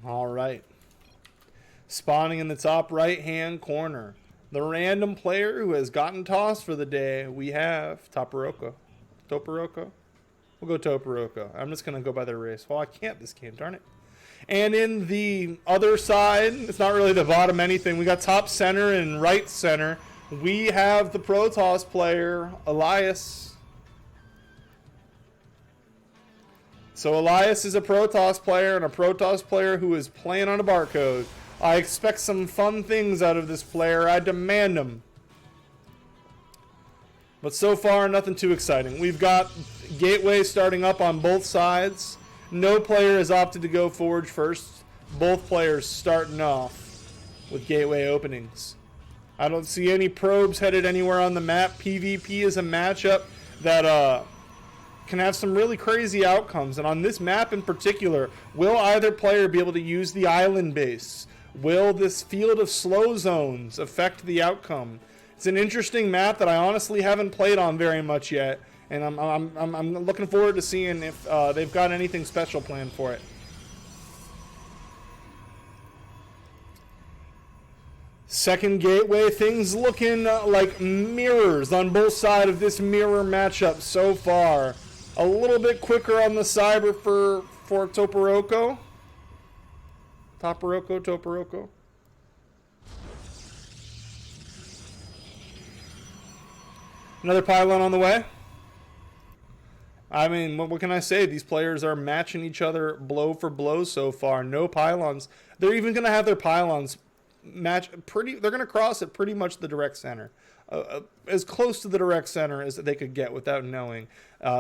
All right. Spawning in the top right-hand corner. The random player who has gotten tossed for the day, we have Toperoco. Toperoco? We'll go Toperoco. I'm just going to go by the race. Well, I can't this game, darn it. And in the other side, it's not really the bottom anything. We got top center and right center. We have the Protoss player, Illias. So Illias is a Protoss player and a Protoss player who is playing on a barcode. I expect some fun things out of this player. I demand them. But so far, nothing too exciting. We've got Gateway starting up on both sides. No player has opted to go Forge first. Both players starting off with Gateway openings. I don't see any probes headed anywhere on the map. PvP is a matchup that can have some really crazy outcomes. And on this map in particular, will either player be able to use the island base? Will this field of slow zones affect the outcome? It's an interesting map that I honestly haven't played on very much yet, and I'm looking forward to seeing if they've got anything special planned for it. Second gateway, things looking like mirrors on both sides of this mirror matchup so far. A little bit quicker on the cyber for Toperoco. Toperoco. Another pylon on the way. I mean, what can I say? These players are matching each other blow for blow so far. No pylons. They're even going to have their pylons match pretty. They're going to cross at pretty much the direct center. As close to the direct center as they could get without knowing.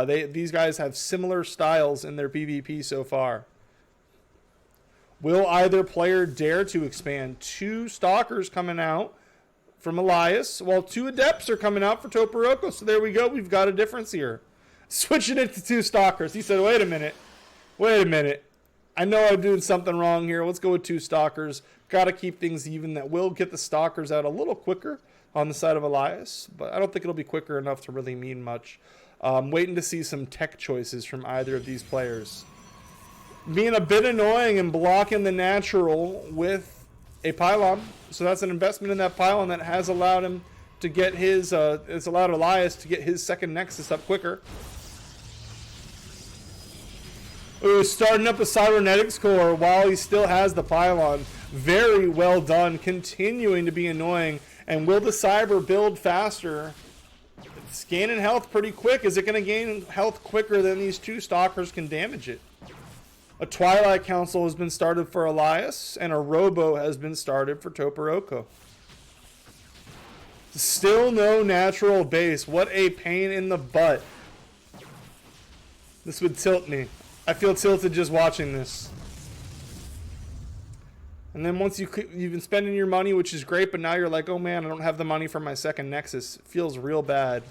These guys have similar styles in their PvP so far. Will either player dare to expand? 2 Stalkers coming out from Illias, while 2 Adepts are coming out for Toperoco. So there we go. We've got a difference here. Switching it to 2 Stalkers. He said, wait a minute. I know I'm doing something wrong here. Let's go with 2 Stalkers. Got to keep things even. That will get the Stalkers out a little quicker on the side of Illias, but I don't think it'll be quicker enough to really mean much. Waiting to see some tech choices from either of these players. Being a bit annoying and blocking the natural with a pylon. So that's an investment in that pylon that has allowed him to get his, it's allowed Illias to get his second Nexus up quicker. Ooh, starting up a Cybernetics core while he still has the pylon. Very well done, continuing to be annoying. And will the Cyber build faster? It's gaining health pretty quick. Is it going to gain health quicker than these 2 Stalkers can damage it? A Twilight Council has been started for Illias, and a Robo has been started for Toperoco. Still no natural base. What a pain in the butt. This would tilt me. I feel tilted just watching this. And then once you've been spending your money, which is great, but now you're like, oh man, I don't have the money for my second Nexus. It feels real bad.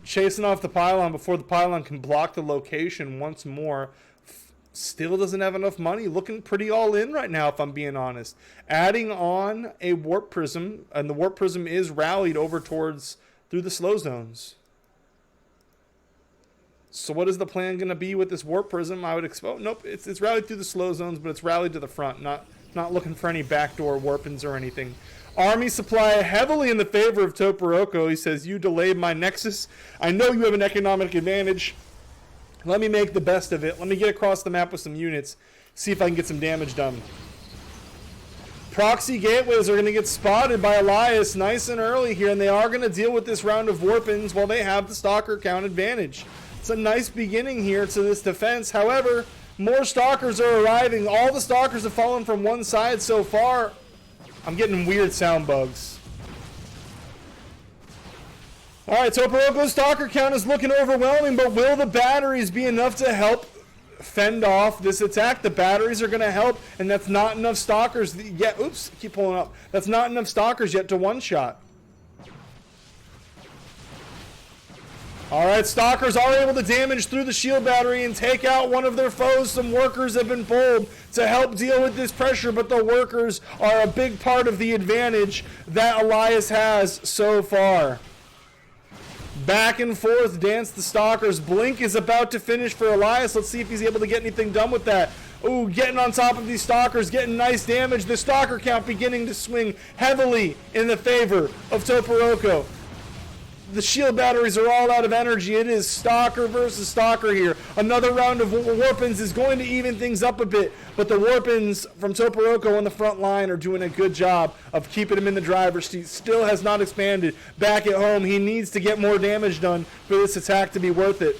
Chasing off the pylon before the pylon can block the location once more. Still doesn't have enough money. Looking pretty all in right now, if I'm being honest. Adding on a Warp Prism, and the Warp Prism is rallied over towards through the slow zones. So what is the plan going to be with this Warp Prism? I would expect, oh, nope, it's rallied through the slow zones, but it's rallied to the front. Not looking for any backdoor warpins or anything. Army supply heavily in the favor of Toperoco. He says, you delayed my Nexus. I know you have an economic advantage. Let me make the best of it. Let me get across the map with some units. See if I can get some damage done. Proxy gateways are going to get spotted by Illias nice and early here, and they are going to deal with this round of warpins while they have the Stalker count advantage. It's a nice beginning here to this defense. However, more Stalkers are arriving. All the Stalkers have fallen from one side so far. I'm getting weird sound bugs. Alright, Toperoco's Stalker count is looking overwhelming, but will the batteries be enough to help fend off this attack? The batteries are going to help, and that's not enough Stalkers yet. Oops, keep pulling up. That's not enough Stalkers yet to one-shot. Alright, Stalkers are able to damage through the shield battery and take out one of their foes. Some workers have been pulled to help deal with this pressure, but the workers are a big part of the advantage that Illias has so far. Back and forth dance the Stalkers. Blink is about to finish for Illias. Let's see if he's able to get anything done with that. Ooh, getting on top of these stalkers, getting nice damage. The stalker count beginning to swing heavily in the favor of Toperoco. The shield batteries are all out of energy. It is stalker versus stalker here. Another round of Warpins is going to even things up a bit, but the Warpins from Toperoco on the front line are doing a good job of keeping him in the driver's seat. Still has not expanded. Back at home, he needs to get more damage done for this attack to be worth it.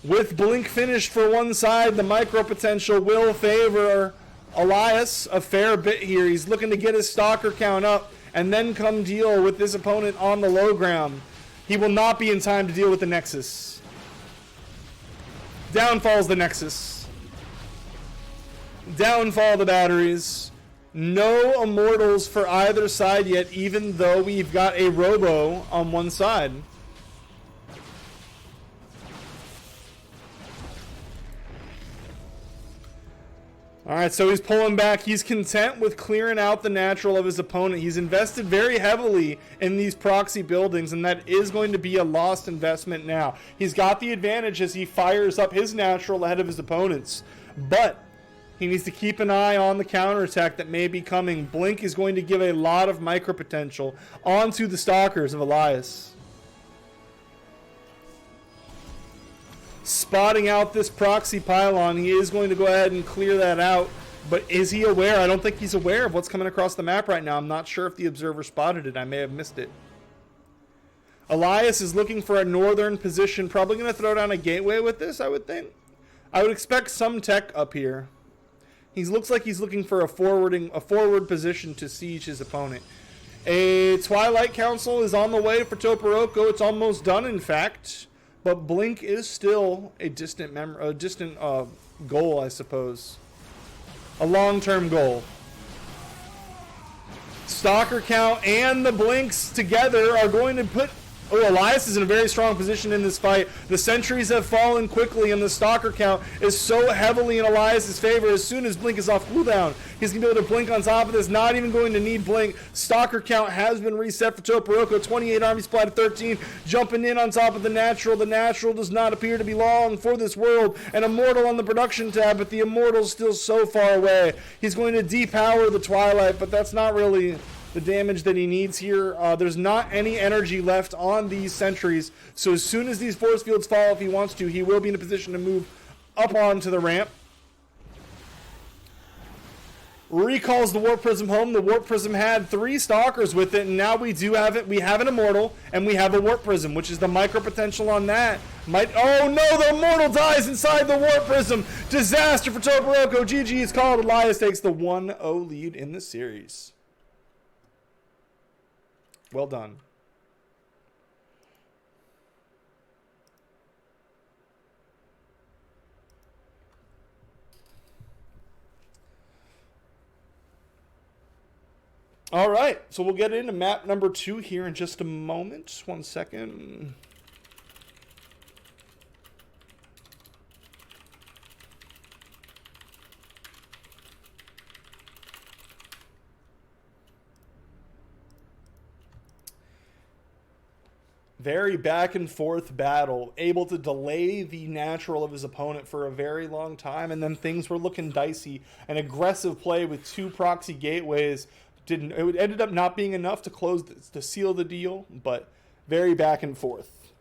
With Blink finished for one side, the micro potential will favor Illias a fair bit here. He's looking to get his stalker count up and then come deal with this opponent on the low ground. He will not be in time to deal with the Nexus. Down falls the Nexus. Down fall the batteries. No immortals for either side yet, even though we've got a Robo on one side. Alright, so he's pulling back. He's content with clearing out the natural of his opponent. He's invested very heavily in these proxy buildings, and that is going to be a lost investment now. He's got the advantage as he fires up his natural ahead of his opponent's, but he needs to keep an eye on the counterattack that may be coming. Blink is going to give a lot of micro potential onto the stalkers of Illias. Spotting out this proxy pylon, he is going to go ahead and clear that out, but is he aware? I don't think he's aware of what's coming across the map right now. I'm not sure if the observer spotted it. I may have missed it. Illias is looking for a northern position, probably going to throw down a gateway with this, I would think. I would expect some tech up here. He looks like he's looking for a forward position to siege his opponent. A Twilight Council is on the way for Toperoco. It's almost done, in fact. But Blink is still a distant goal, I suppose. A long-term goal. Stalker count and the Blinks together are going to put... Oh, Illias is in a very strong position in this fight. The sentries have fallen quickly, and the Stalker count is so heavily in Illias' favor. As soon as Blink is off cooldown, he's going to be able to blink on top of this. Not even going to need Blink. Stalker count has been reset for Toperoco. 28 army supply to 13. Jumping in on top of the natural. The natural does not appear to be long for this world. An Immortal on the production tab, but the Immortal's still so far away. He's going to depower the Twilight, but that's not really the damage that he needs here. There's not any energy left on these sentries, so as soon as these force fields fall, if he wants to, he will be in a position to move up onto the ramp. Recalls the Warp Prism home. The Warp Prism had 3 Stalkers with it, and now we do have it. We have an Immortal, and we have a Warp Prism, which is the micro potential on that. Oh no, the Immortal dies inside the Warp Prism. Disaster for Toperoco. GG is called. Illias takes the 1-0 lead in the series. Well done. All right, so we'll get into map number 2 here in just a moment. 1 second. Very back and forth battle, able to delay the natural of his opponent for a very long time, and then things were looking dicey. An aggressive play with 2 proxy gateways it ended up not being enough to seal the deal, but very back and forth.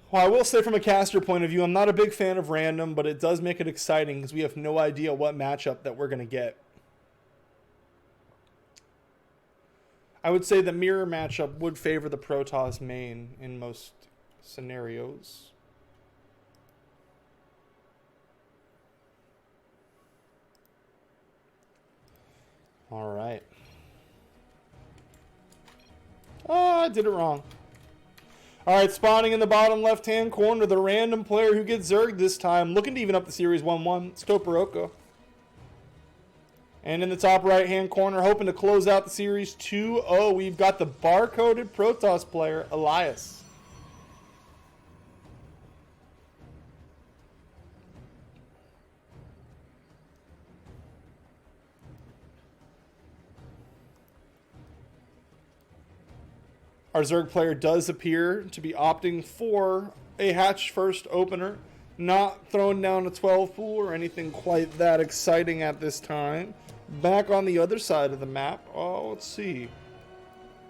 Well, I will say from a caster point of view, I'm not a big fan of random, but it does make it exciting because we have no idea what matchup that we're going to get. I would say the mirror matchup would favor the Protoss main in most scenarios. All right. Oh, I did it wrong. All right, spawning in the bottom left-hand corner, the random player who gets zerged this time, looking to even up the series 1-1. It's Toperoco. And in the top right-hand corner, hoping to close out the series 2-0, we've got the barcoded Protoss player, Illias. Our Zerg player does appear to be opting for a hatch first opener. Not throwing down a 12 pool or anything quite that exciting at this time. Back on the other side of the map. Oh, let's see.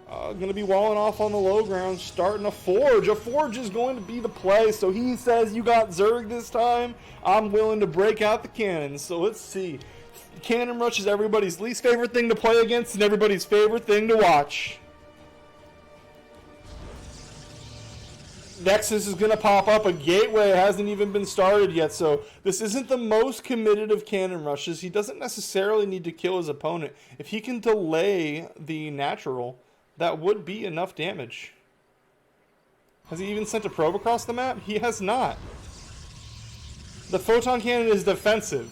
Going to be walling off on the low ground, starting a Forge. A Forge is going to be the play. So he says, you got Zerg this time. I'm willing to break out the cannons. So let's see. Cannon Rush is everybody's least favorite thing to play against and everybody's favorite thing to watch. Nexus is going to pop up. A gateway hasn't even been started yet, so this isn't the most committed of cannon rushes. He doesn't necessarily need to kill his opponent. If he can delay the natural, that would be enough damage. Has he even sent a probe across the map? He has not. The photon cannon is defensive.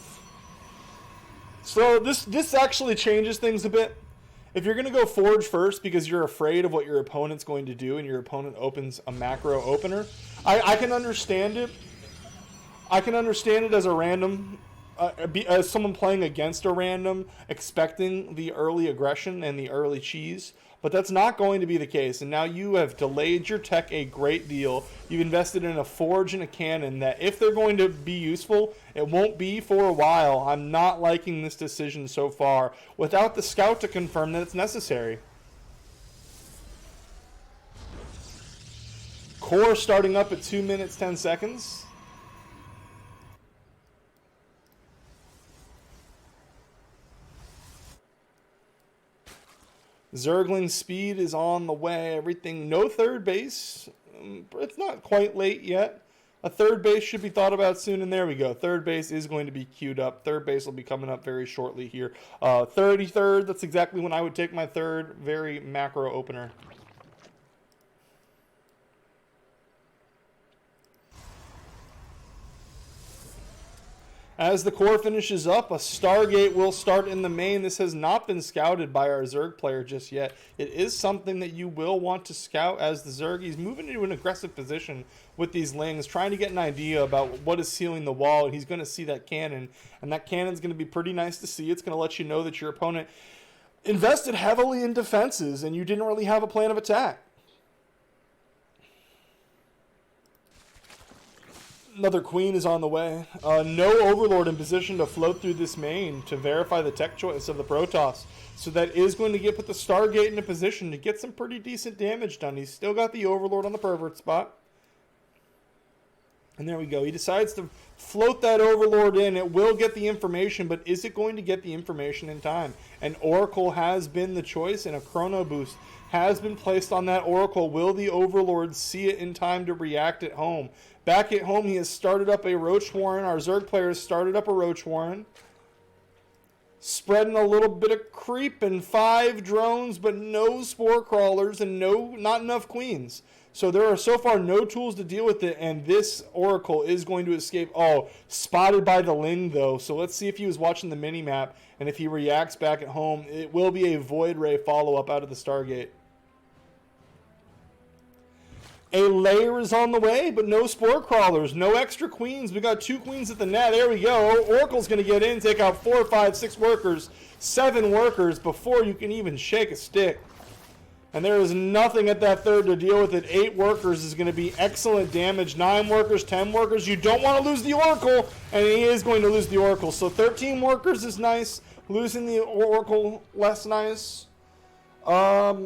So this actually changes things a bit. If you're going to go Forge first because you're afraid of what your opponent's going to do and your opponent opens a macro opener, I can understand it. I can understand it as a random, as someone playing against a random, expecting the early aggression and the early cheese. But that's not going to be the case. And now you have delayed your tech a great deal. You've invested in a Forge and a cannon that if they're going to be useful, it won't be for a while. I'm not liking this decision so far without the scout to confirm that it's necessary. Core starting up at 2 minutes, 10 seconds. Zergling's speed is on the way. Everything, no third base. It's not quite late yet. A third base should be thought about soon, and there we go. Third base is going to be queued up. Third base will be coming up very shortly here. 33rd, that's exactly when I would take my third. Very macro opener. As the core finishes up, a Stargate will start in the main. This has not been scouted by our Zerg player just yet. It is something that you will want to scout as the Zerg. He's moving into an aggressive position with these Lings, trying to get an idea about what is sealing the wall, and he's going to see that cannon. And that cannon's going to be pretty nice to see. It's going to let you know that your opponent invested heavily in defenses, and you didn't really have a plan of attack. Another queen is on the way. No Overlord in position to float through this main to verify the tech choice of the Protoss. So that is going to put the Stargate in a position to get some pretty decent damage done. He's still got the Overlord on the pervert spot. And there we go. He decides to float that Overlord in. It will get the information, but is it going to get the information in time? An Oracle has been the choice, and a Chrono Boost has been placed on that Oracle. Will the Overlord see it in time to react at home? Back at home, he has started up a Roach Warren. Our Zerg player has started up a Roach Warren. Spreading a little bit of creep and 5 drones, but no Spore Crawlers and not enough Queens. So there are so far no tools to deal with it, and this Oracle is going to escape. Oh, spotted by the Ling, though. So let's see if he was watching the mini-map, and if he reacts back at home, it will be a Void Ray follow-up out of the Stargate. A layer is on the way, but no Spore Crawlers, no extra Queens. We got 2 Queens at the net. There we go. Oracle's going to get in, take out 4, 5, 6 workers, 7 workers before you can even shake a stick. And there is nothing at that third to deal with it. 8 workers is going to be excellent damage. 9 workers, 10 workers. You don't want to lose the Oracle, and he is going to lose the Oracle. So 13 workers is nice. Losing the Oracle, less nice. I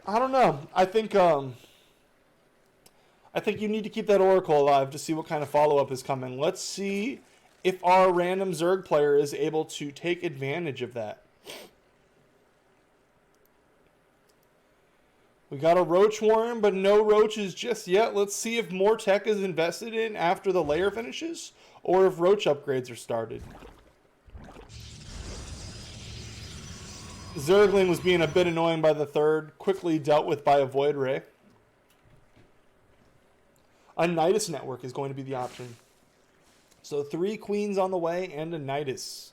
don't know. I think you need to keep that Oracle alive to see what kind of follow-up is coming. Let's see if our random Zerg player is able to take advantage of that. We got a Roach Warren, but no Roaches just yet. Let's see if more tech is invested in after the layer finishes, or if Roach upgrades are started. Zergling was being a bit annoying by the third, quickly dealt with by a Void Ray. A Nidus network is going to be the option. So 3 Queens on the way and a Nidus.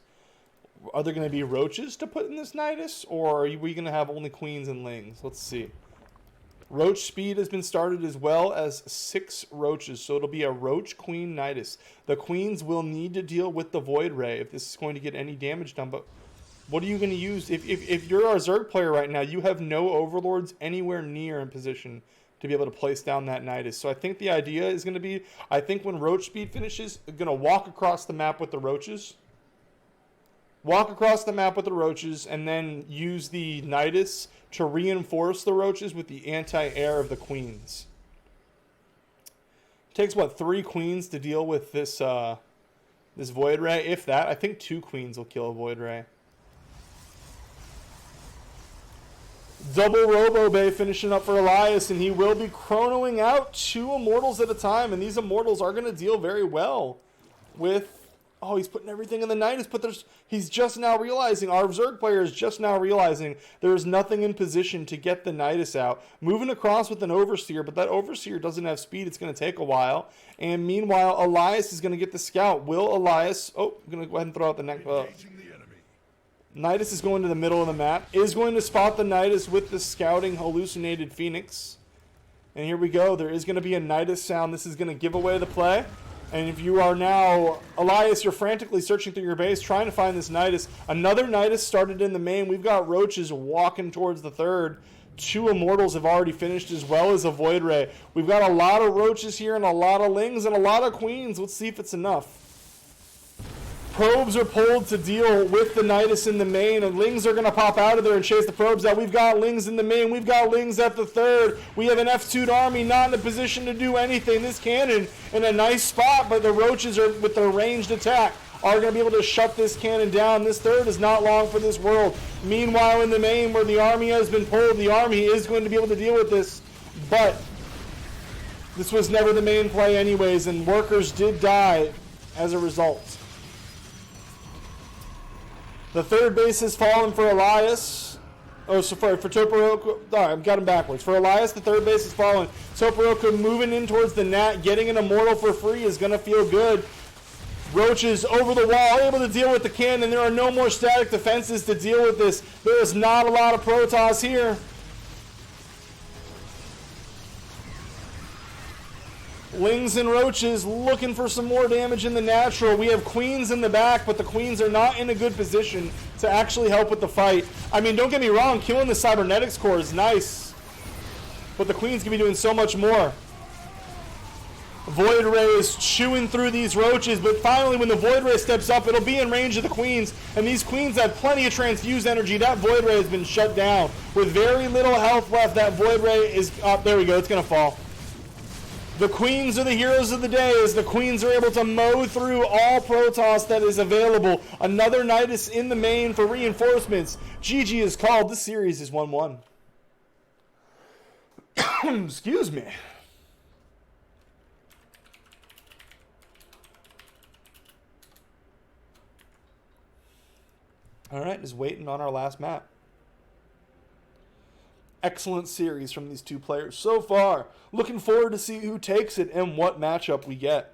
Are there going to be Roaches to put in this Nidus, or are we going to have only Queens and Lings? Let's see. Roach speed has been started as well as 6 Roaches, so it'll be a Roach Queen Nidus. The Queens will need to deal with the Void Ray if this is going to get any damage done, but What are you going to use? If you're a Zerg player right now, you have no Overlords anywhere near in position to be able to place down that Nidus. So I think the idea is going to be, I think when Roach speed finishes, going to walk across the map with the Roaches. Walk across the map with the Roaches and then use the Nidus to reinforce the Roaches with the anti-air of the Queens. It takes, what, 3 Queens to deal with this this Void Ray? If that, I think 2 Queens will kill a Void Ray. Double Robo Bay finishing up for Illias, and he will be chronoing out 2 Immortals at a time, and these Immortals are going to deal very well with... Oh, he's putting everything in the Nidus, but he's just now realizing, our Zerg player is just now realizing there's nothing in position to get the Nidus out. Moving across with an Overseer, but that Overseer doesn't have speed. It's going to take a while. And meanwhile, Illias is going to get the Scout. Will Illias... Oh, I'm going to go ahead and throw out the next... Nidus is going to the middle of the map. Is going to spot the Nidus with the scouting hallucinated Phoenix. And here we go. There is going to be a Nidus sound. This is going to give away the play. And if you are now, Illias, you're frantically searching through your base, trying to find this Nidus. Another Nidus started in the main. We've got Roaches walking towards the third. 2 Immortals have already finished, as well as a Void Ray. We've got a lot of Roaches here and a lot of Lings and a lot of Queens. Let's see if it's enough. Probes are pulled to deal with the Nidus in the main, and Lings are going to pop out of there and chase the probes out. We've got Lings in the main. We've got Lings at the third. We have an F2'd army not in a position to do anything. This cannon in a nice spot, but the Roaches are with their ranged attack are going to be able to shut this cannon down. This third is not long for this world. Meanwhile, in the main, where the army has been pulled, the army is going to be able to deal with this, but this was never the main play anyways, and workers did die as a result. The third base has fallen for Illias. Oh, so for Toperoco. Sorry, I've got him backwards. For Illias, the third base has fallen. Toperoco moving in towards the Nat, getting an Immortal for free is going to feel good. Roaches over the wall, able to deal with the cannon. There are no more static defenses to deal with this. There is not a lot of Protoss here. Lings and Roaches looking for some more damage in the natural. We have Queens in the back, but the Queens are not in a good position to actually help with the fight. I mean, don't get me wrong, killing the Cybernetics core is nice, but the Queens can be doing so much more. Void Ray is chewing through these Roaches, but finally when the Void Ray steps up, it'll be in range of the Queens, and these Queens have plenty of transfused energy. That Void Ray has been shut down. With very little health left, that Void Ray is up. There we go, it's going to fall. The Queens are the heroes of the day as the Queens are able to mow through all Protoss that is available. Another Nidus in the main for reinforcements. GG is called. This series is 1-1. Excuse me. All right, just waiting on our last map. Excellent series from these two players so far. Looking forward to see who takes it and what matchup we get.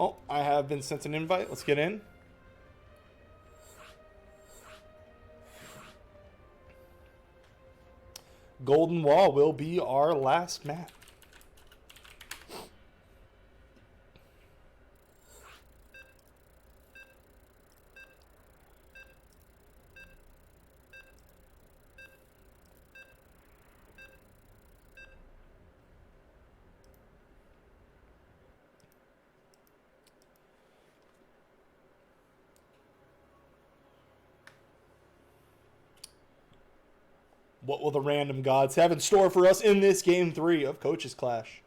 Oh, I have been sent an invite. Let's get in. Golden Wall will be our last map. What will the random gods have in store for us in this Game 3 of Coach's Clash?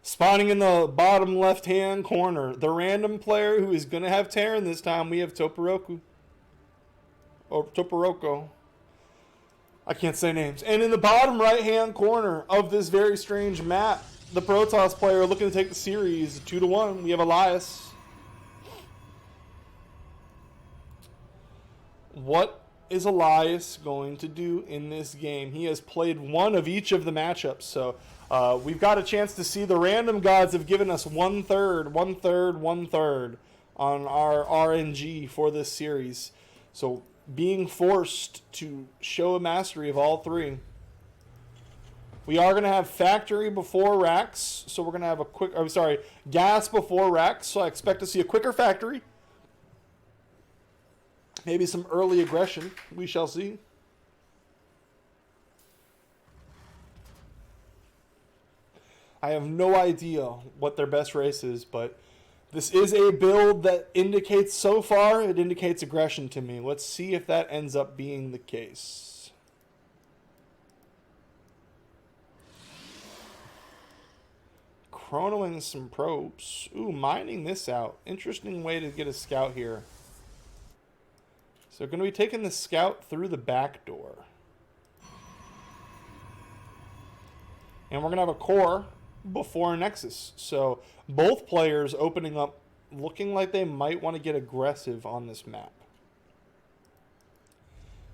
Spawning in the bottom left-hand corner, the random player who is going to have Terran this time, we have Toperoco. Or Toperoco. I can't say names. And in the bottom right-hand corner of this very strange map, the Protoss player looking to take the series 2-1. We have Illias. What is Illias going to do in this game? He has played one of each of the matchups, so we've got a chance to see the random gods have given us 1/3, 1/3, 1/3 on our RNG for this series. So being forced to show a mastery of all three. We are going to have factory before racks, so we're going to have a quick, I'm sorry, gas before racks, so I expect to see a quicker factory. Maybe some early aggression. We shall see. I have no idea what their best race is, but this is a build that indicates, so far, it indicates aggression to me. Let's see if that ends up being the case. Chronoing some probes. Ooh, mining this out. Interesting way to get a scout here. So we're going to be taking the scout through the back door. And we're going to have a core before a nexus. So both players opening up, looking like they might want to get aggressive on this map.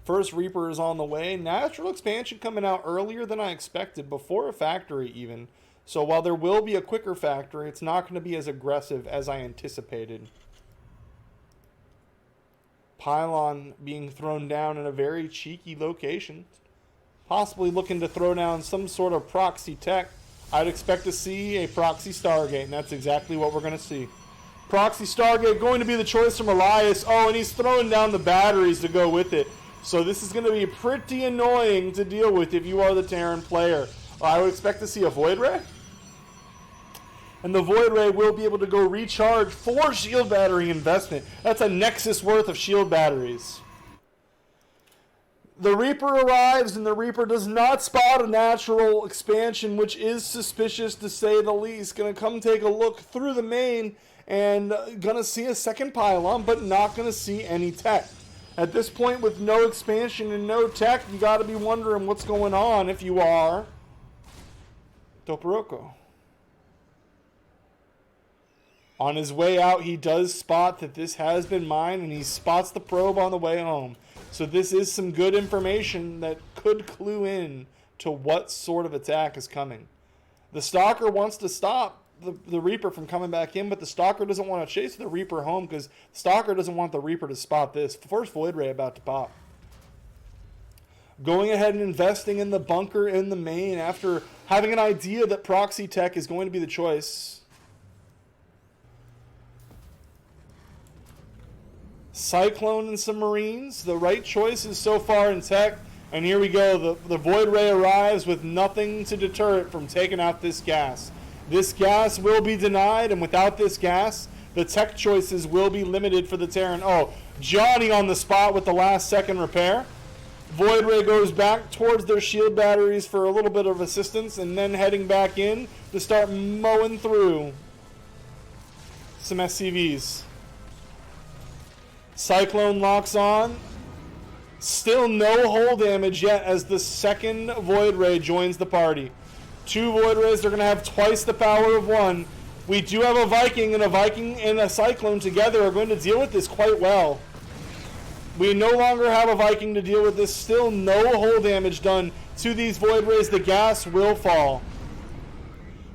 First Reaper is on the way. Natural expansion coming out earlier than I expected, before a factory even. So while there will be a quicker factory, it's not going to be as aggressive as I anticipated. Pylon being thrown down in a very cheeky location. Possibly looking to throw down some sort of proxy tech. I'd expect to see a proxy Stargate, and that's exactly what we're going to see. Proxy Stargate going to be the choice from Illias. Oh, and he's throwing down the batteries to go with it. So this is going to be pretty annoying to deal with if you are the Terran player. I would expect to see a Void Ray. And the Void Ray will be able to go recharge 4 shield battery investment. That's a Nexus worth of shield batteries. The Reaper arrives, and the Reaper does not spot a natural expansion, which is suspicious to say the least. Going to come take a look through the main, and going to see a second pylon, but not going to see any tech. At this point, with no expansion and no tech, you got to be wondering what's going on if you are Toperoco. On his way out, he does spot that this has been mined, and he spots the probe on the way home. So this is some good information that could clue in to what sort of attack is coming. The Stalker wants to stop the Reaper from coming back in, but the Stalker doesn't want to chase the Reaper home because the Stalker doesn't want the Reaper to spot this. First Void Ray about to pop. Going ahead and investing in the bunker in the main after having an idea that proxy tech is going to be the choice. Cyclone and some Marines, the right choices so far in tech. And here we go, the Void Ray arrives with nothing to deter it from taking out this gas. This gas will be denied, and without this gas, the tech choices will be limited for the Terran. Oh, Johnny on the spot with the last second repair. Void Ray goes back towards their shield batteries for a little bit of assistance, and then heading back in to start mowing through some SCVs. Cyclone locks on. Still no hull damage yet as the second Void Ray joins the party. 2 Void Rays, they're going to have twice the power of 1. We do have a Viking, and a Cyclone together are going to deal with this quite well. We no longer have a Viking to deal with this. Still no hull damage done to these Void Rays. The gas will fall.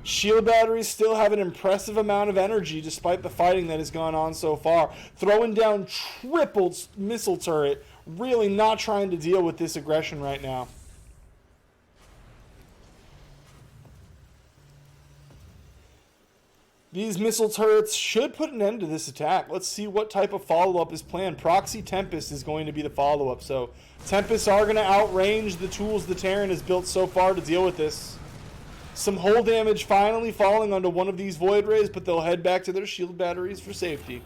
Shield batteries still have an impressive amount of energy despite the fighting that has gone on so far. Throwing down triple missile turret. Really not trying to deal with this aggression right now. These missile turrets should put an end to this attack. Let's see what type of follow-up is planned. Proxy Tempest is going to be the follow-up. So Tempests are going to outrange the tools the Terran has built so far to deal with this. Some hull damage finally falling onto one of these Void Rays, but they'll head back to their shield batteries for safety.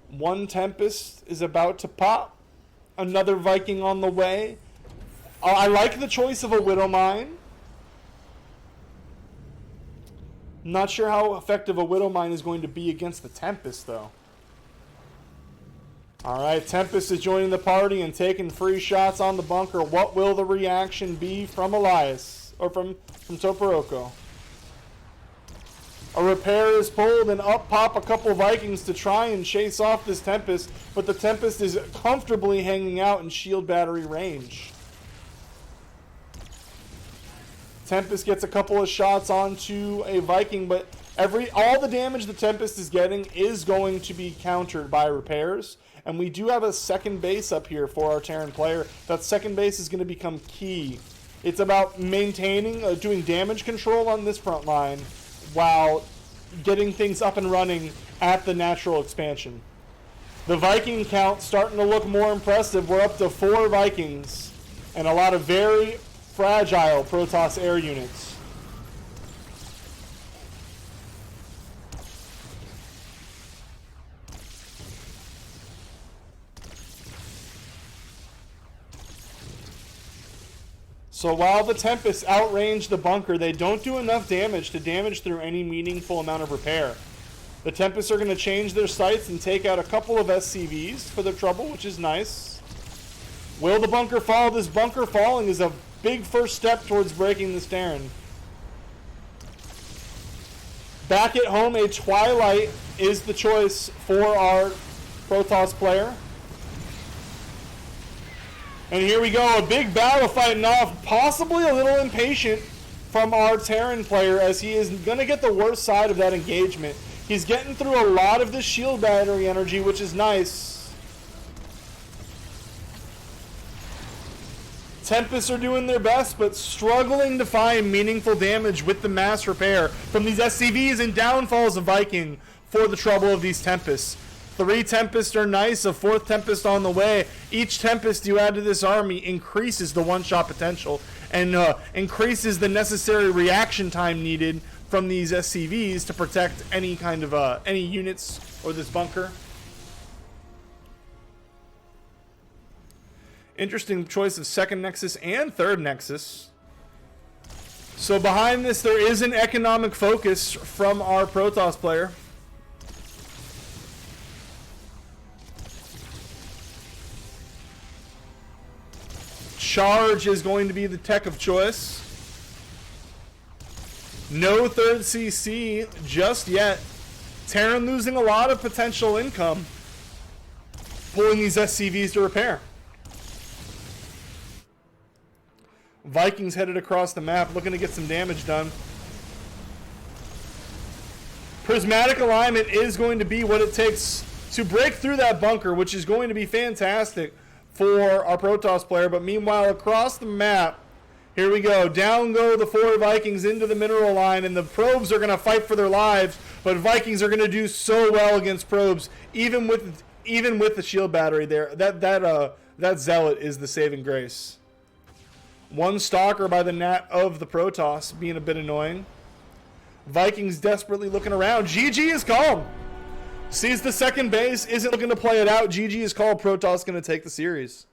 One Tempest is about to pop. Another Viking on the way. I like the choice of a Widow Mine. Not sure how effective a Widow Mine is going to be against the Tempest, though. Alright, Tempest is joining the party and taking free shots on the bunker. What will the reaction be from Illias? from Toperoco. A repair is pulled, and up pop a couple Vikings to try and chase off this Tempest, but the Tempest is comfortably hanging out in shield battery range. Tempest gets a couple of shots onto a Viking, but all the damage the Tempest is getting is going to be countered by repairs. And we do have a second base up here for our Terran player. That second base is going to become key. It's about maintaining, doing damage control on this front line while getting things up and running at the natural expansion. The Viking count starting to look more impressive. We're up to 4 Vikings and a lot of very fragile Protoss air units. So while the Tempests outrange the bunker, they don't do enough damage to damage through any meaningful amount of repair. The Tempests are going to change their sights and take out a couple of SCVs for their trouble, which is nice. Will the bunker fall? This bunker falling is a big first step towards breaking this Terran. Back at home, a Twilight is the choice for our Protoss player. And here we go, a big battle fighting off, possibly a little impatient from our Terran player as he is going to get the worst side of that engagement. He's getting through a lot of the shield battery energy, which is nice. Tempests are doing their best, but struggling to find meaningful damage with the mass repair from these SCVs and downfalls of Viking for the trouble of these Tempests. 3 Tempests are nice, a 4th Tempest on the way. Each Tempest you add to this army increases the one-shot potential and increases the necessary reaction time needed from these SCVs to protect any kind of any units or this bunker. Interesting choice of 2nd Nexus and 3rd Nexus. So behind this, there is an economic focus from our Protoss player. Charge is going to be the tech of choice. No 3rd CC just yet. Terran losing a lot of potential income pulling these SCVs to repair. Vikings headed across the map looking to get some damage done. Prismatic alignment is going to be what it takes to break through that bunker, which is going to be fantastic for our Protoss player. But meanwhile, across the map, here we go. Down go the 4 Vikings into the mineral line, and the probes are going to fight for their lives. But Vikings are going to do so well against probes, even with the shield battery there. That zealot is the saving grace. 1 stalker by the Nat of the Protoss being a bit annoying. Vikings desperately looking around. GG is called. Sees the second base, isn't looking to play it out. GG is called. Protoss going to take the series.